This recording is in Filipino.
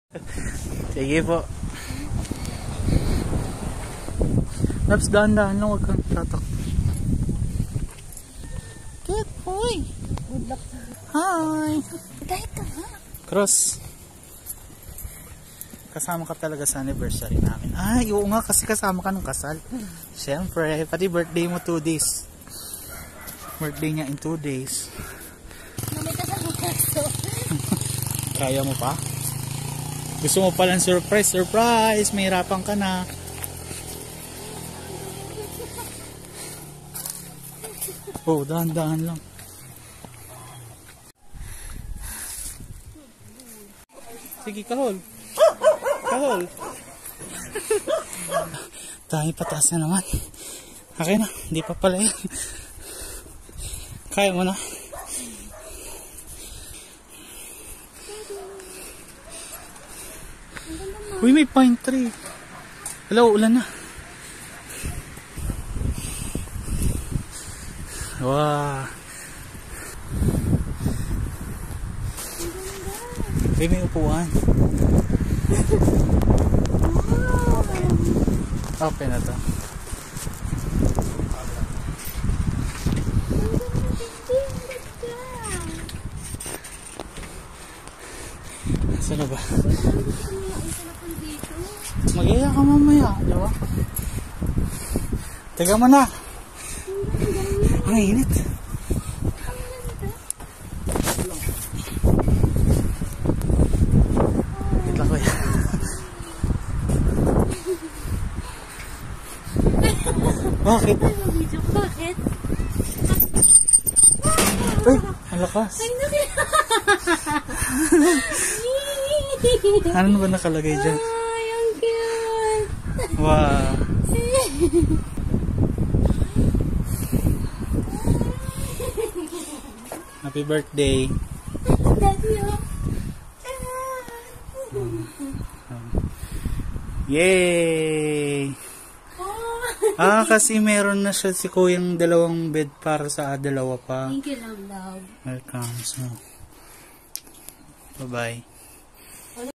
Sige po. Naps, dahan-dahan lang, huwag kang tatak. Good boy. Good luck. Hi. Dahil ka nga. Cross. Kasama ka talaga sa anniversary namin. Ay, oo nga, kasi kasama ka ng kasal. Siyempre, pati birthday mo 2 days. Birthday niya in 2 days. May kasama ka to. Kaya mo pa? Gusto mo palang surprise? Surprise! May hirapan ka na. Oh, dahan-dahan lang. Sige, kahol. Kahol. Dahil pataas na naman. Okay na, hindi pa pala yan. Kaya mo na. Uy, may pine tree. Hello, ulan na. Wow. Uy, may upuan. Open na to. Saan na ba? Mag-iya ka mamaya, di ba? Teka mo na. Ang init. Wait lang, kuya. Bakit? Bakit? Uy, ang lakas. Ano ba nakalagay dyan? Ay, ang cute. Wow. Happy birthday. Daddy, oh. Yay! Ah, kasi meron na siya si Kuyang 2 bed para sa dalawa pa. Thank you, love. Welcome. So, bye-bye.